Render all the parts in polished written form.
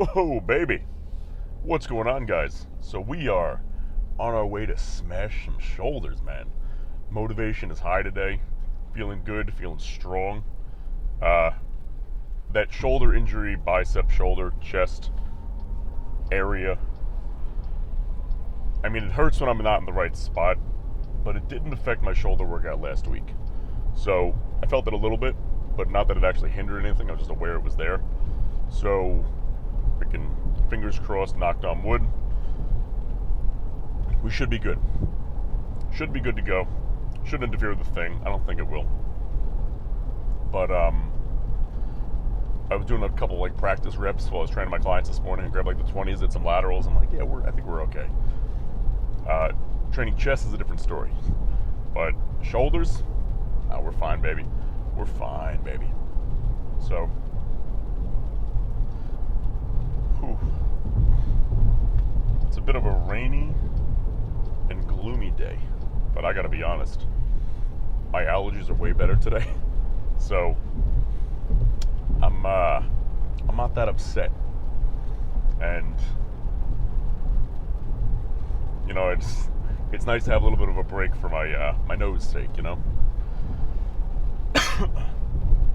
Oh, baby. What's going on, guys? So, we are on our way to smash some shoulders, man. Motivation is high today. Feeling good, feeling strong. Uh, that shoulder injury, bicep, shoulder, chest area. I mean, it hurts when I'm not in the right spot, but it didn't affect my shoulder workout last week. So, I felt it a little bit, but not that it actually hindered anything. I was just aware it was there. So, freaking fingers crossed, knocked on wood. We should be good. Should be good to go. Shouldn't interfere with the thing. I don't think it will. But I was doing a couple like practice reps while I was training my clients this morning. I grabbed like the 20s, did some laterals. I'm like, yeah, I think we're okay. Training chest is a different story, but shoulders, we're fine, baby. We're fine, baby. So, whew. It's a bit of a rainy and gloomy day, but I gotta be honest, my allergies are way better today, so I'm not that upset, and you know it's nice to have a little bit of a break for my nose sake, you know.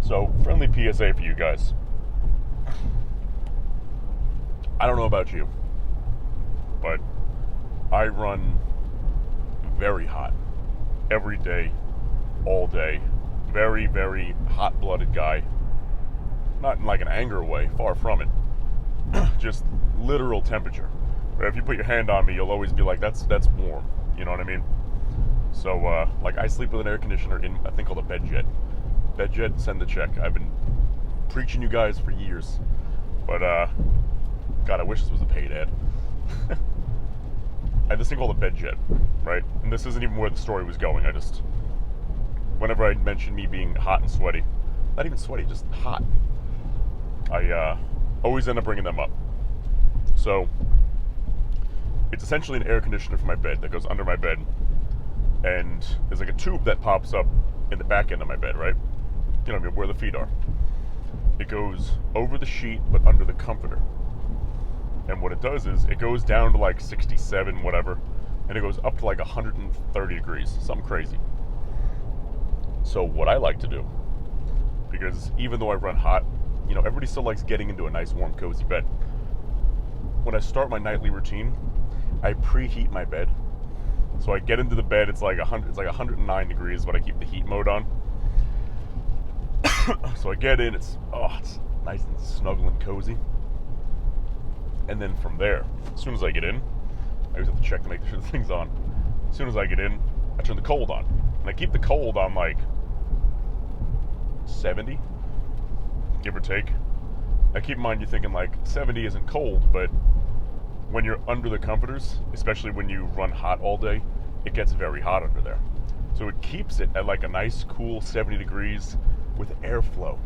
So, friendly PSA for you guys. I don't know about you, but I run very hot every day, all day. Very, very hot-blooded guy. Not in like an anger way, far from it. Just literal temperature. Where if you put your hand on me, you'll always be like, that's warm. You know what I mean? So, like, I sleep with an air conditioner in a thing called a bed jet. Bed jet, send the check. I've been preaching you guys for years. But, God, I wish this was a paid ad. I have this thing called a bed jet, right? And this isn't even where the story was going. Whenever I mention me being hot and sweaty, not even sweaty, just hot, I always end up bringing them up. So, it's essentially an air conditioner for my bed that goes under my bed, and there's like a tube that pops up in the back end of my bed, right? You know, where the feet are. It goes over the sheet, but under the comforter. And what it does is, it goes down to like 67, whatever, and it goes up to like 130 degrees, something crazy. So what I like to do, because even though I run hot, you know, everybody still likes getting into a nice, warm, cozy bed. When I start my nightly routine, I preheat my bed. So I get into the bed, it's like 109 degrees, but I keep the heat mode on. So I get in, it's nice and snuggle and cozy. And then from there, as soon as I get in, I always have to check to make sure the thing's on. As soon as I get in, I turn the cold on. And I keep the cold on like 70, give or take. Now keep in mind, you're thinking like 70 isn't cold, but when you're under the comforters, especially when you run hot all day, it gets very hot under there. So it keeps it at like a nice, cool 70 degrees with airflow.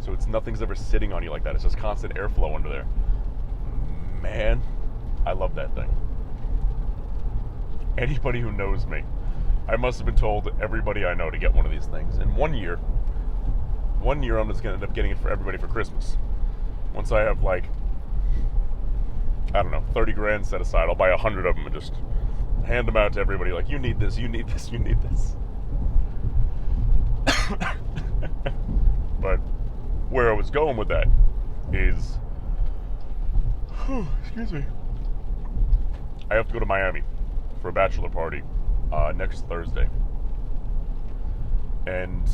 So nothing's ever sitting on you like that. It's just constant airflow under there. Man, I love that thing. Anybody who knows me, I must have been told everybody I know to get one of these things. And one year I'm just going to end up getting it for everybody for Christmas. Once I have like, I don't know, 30 grand set aside, I'll buy 100 of them and just hand them out to everybody like, you need this, you need this, you need this. But where I was going with that is, excuse me, I have to go to Miami for a bachelor party next Thursday. And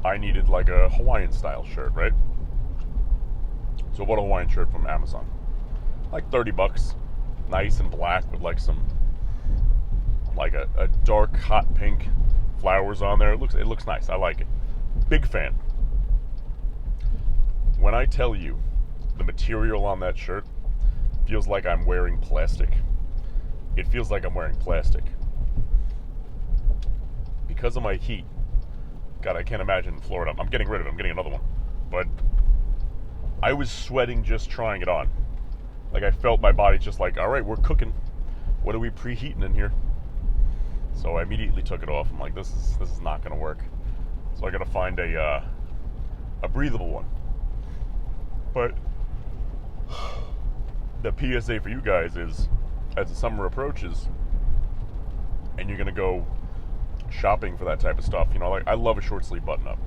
I needed like a Hawaiian style shirt, right? So I bought a Hawaiian shirt from Amazon. Like $30. Nice and black with like some, like a dark hot pink flowers on there. It looks nice. I like it. Big fan. When I tell you the material on that shirt feels like I'm wearing plastic. It feels like I'm wearing plastic. Because of my heat. God, I can't imagine in Florida. I'm getting rid of it. I'm getting another one. But I was sweating just trying it on. Like I felt my body just like, all right, we're cooking. What are we preheating in here? So I immediately took it off. I'm like, this is not going to work. So I got to find a breathable one. But the PSA for you guys is, as the summer approaches, and you're gonna go shopping for that type of stuff. Like I love a short sleeve button up.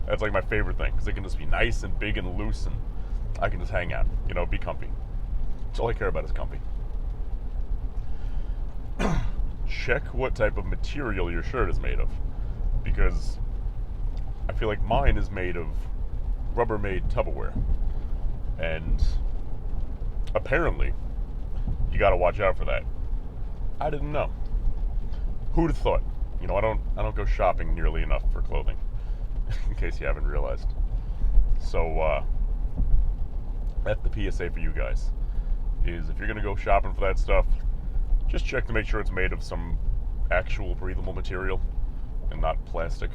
That's like my favorite thing because it can just be nice and big and loose, and I can just hang out. Be comfy. That's all I care about is comfy. Check what type of material your shirt is made of, because I feel like mine is made of Rubbermaid Tupperware, and apparently you got to watch out for that. I didn't know. Who'd have thought? I don't go shopping nearly enough for clothing, in case you haven't realized. So that's the PSA for you guys. Is if you're gonna go shopping for that stuff, just check to make sure it's made of some actual breathable material and not plastic.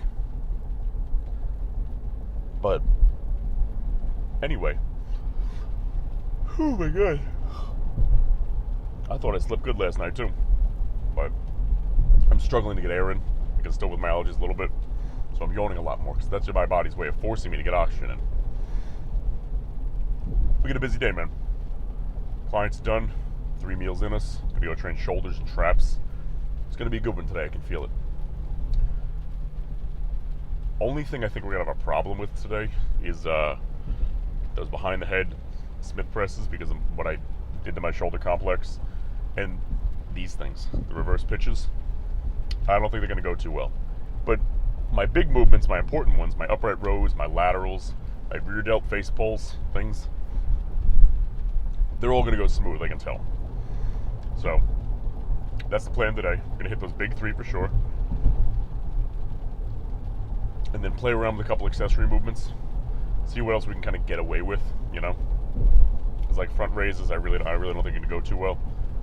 But anyway, oh my god, I thought I slept good last night too, but I'm struggling to get air in because still with my allergies a little bit, so I'm yawning a lot more because that's my body's way of forcing me to get oxygen in. We get a busy day, man. Client's done, 3 meals in us. Gonna go train shoulders and traps. It's gonna be a good one today. I can feel it. Only thing I think we're gonna have a problem with today is those behind the head Smith presses because of what I did to my shoulder complex, and these things, the reverse pitches. I don't think they're gonna go too well. But my big movements, my important ones, my upright rows, my laterals, my rear delt face pulls, things, they're all going to go smooth, I can tell. So, that's the plan today. Going to hit those big 3 for sure. And then play around with a couple accessory movements. See what else we can kind of get away with, It's like front raises, I really don't think they're going to go too well.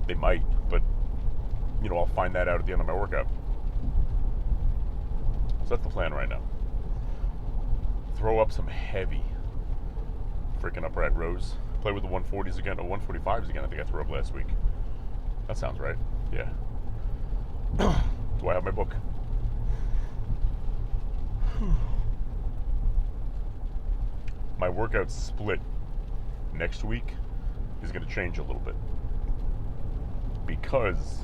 They might, but, I'll find that out at the end of my workout. So that's the plan right now. Throw up some heavy freaking upright rows. Play with the 140s again, or 145s again. I think I threw up last week. That sounds right. Yeah. Do I have my book? My workout split next week is going to change a little bit because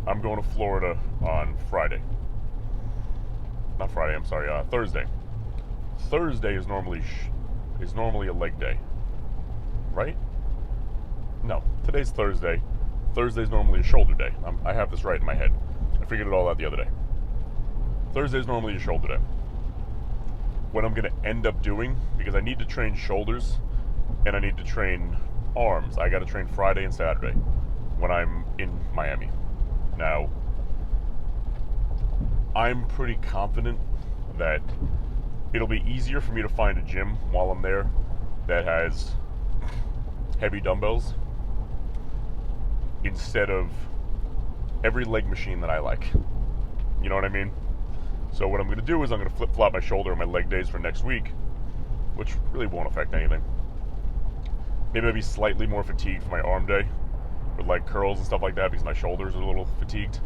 I'm going to Florida on Friday. Not Friday, I'm sorry, Thursday. Thursday is normally a leg day, right? No, today's Thursday. Thursday's normally a shoulder day. I have this right in my head. I figured it all out the other day. Thursday's normally a shoulder day. What I'm going to end up doing, because I need to train shoulders and I need to train arms, I got to train Friday and Saturday when I'm in Miami. Now, I'm pretty confident that it'll be easier for me to find a gym while I'm there that has heavy dumbbells instead of every leg machine that I like. You know what I mean? So what I'm going to do is I'm going to flip-flop my shoulder and my leg days for next week, which really won't affect anything. Maybe I'll be slightly more fatigued for my arm day with leg curls and stuff like that because my shoulders are a little fatigued,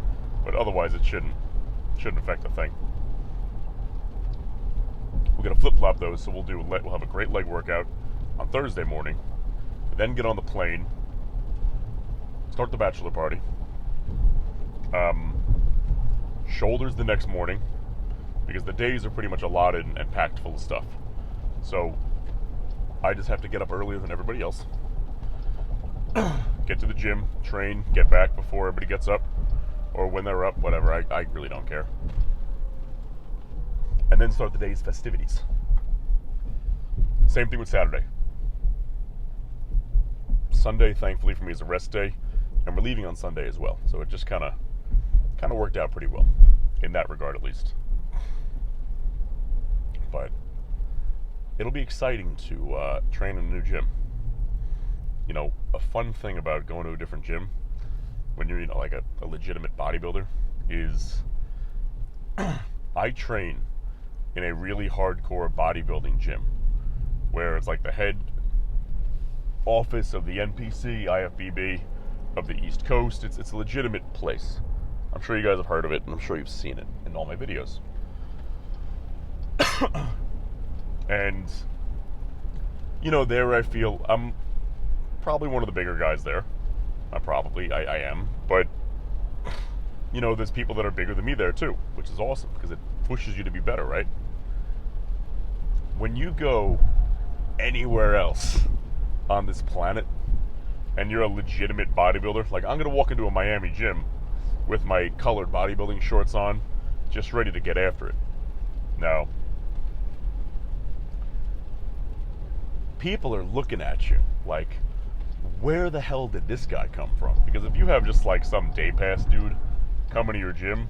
but otherwise it shouldn't affect a thing. We're going to flip-flop those, so we'll have a great leg workout on Thursday morning, then get on the plane, start the bachelor party, shoulders the next morning, because the days are pretty much allotted and packed full of stuff. So I just have to get up earlier than everybody else, get to the gym, train, get back before everybody gets up, or when they're up, whatever, I really don't care. And then start the day's festivities. Same thing with Saturday. Sunday, thankfully for me, is a rest day, and we're leaving on Sunday as well. So it just kind of worked out pretty well, in that regard at least. But it'll be exciting to train in a new gym. You know, a fun thing about going to a different gym when you're, like a legitimate bodybuilder is I train in a really hardcore bodybuilding gym where it's like the head office of the NPC, IFBB of the East Coast. It's a legitimate place. I'm sure you guys have heard of it, and I'm sure you've seen it in all my videos. And, you know, there I feel probably one of the bigger guys there. Not probably, I am. But, you know, there's people that are bigger than me there too, which is awesome because it pushes you to be better, right? When you go anywhere else on this planet and you're a legitimate bodybuilder, like I'm going to walk into a Miami gym with my colored bodybuilding shorts on, just ready to get after it. No. People are looking at you like, where the hell did this guy come from? Because if you have just like some day pass dude coming to your gym,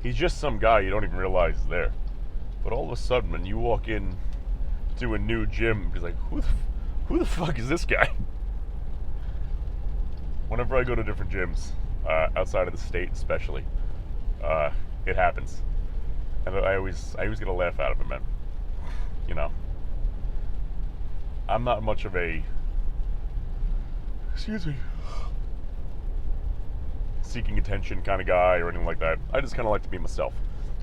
he's just some guy you don't even realize is there. But all of a sudden, when you walk in to a new gym, he's like, who the fuck is this guy? Whenever I go to different gyms, outside of the state especially, it happens. And I always get a laugh out of it, man. You know, I'm not much of a, seeking attention kind of guy or anything like that. I just kind of like to be myself.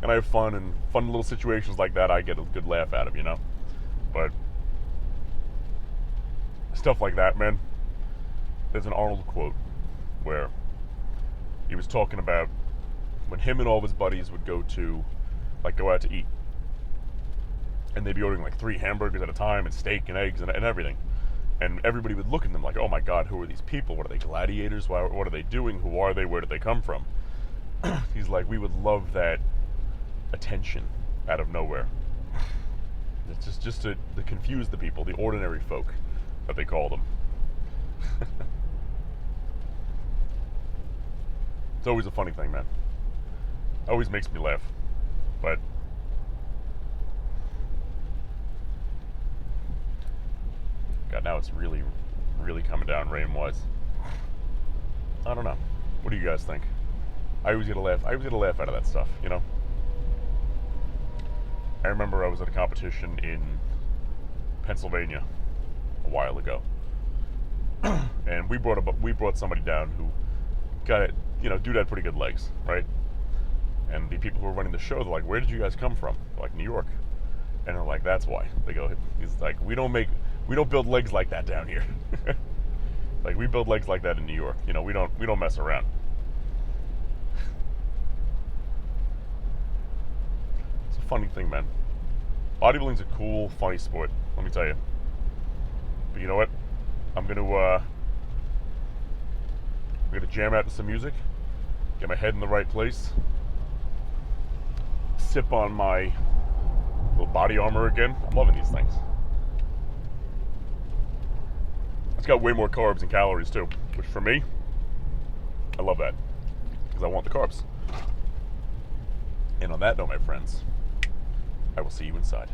And I have fun, and fun little situations like that I get a good laugh out of, you know? But stuff like that, man. There's an Arnold quote where he was talking about when him and all of his buddies would go out to eat. And they'd be ordering like 3 hamburgers at a time and steak and eggs and everything. And everybody would look at them like, oh my God, who are these people? What are they, gladiators? What are they doing? Who are they? Where did they come from? He's like, we would love that attention out of nowhere. It's just to confuse the people, the ordinary folk, that they call them. It's always a funny thing, man. Always makes me laugh. But God, now it's really, really coming down rain-wise. I don't know. What do you guys think? I always get a laugh. I always get a laugh out of that stuff, you know? I remember I was at a competition in Pennsylvania a while ago. And we brought somebody down who got it, you know, dude had pretty good legs, right? And the people who were running the show, they're like, where did you guys come from? They're like, New York. And they're like, that's why. They go, he's like, we don't build legs like that down here. Like, we build legs like that in New York. You know, we don't mess around. It's a funny thing, man. Bodybuilding's a cool, funny sport, let me tell you. But you know what? I'm gonna jam out to some music, get my head in the right place, sip on my little body armor again. I'm loving these things. It's got way more carbs and calories too, which for me, I love that, because I want the carbs. And on that note, my friends, I will see you inside.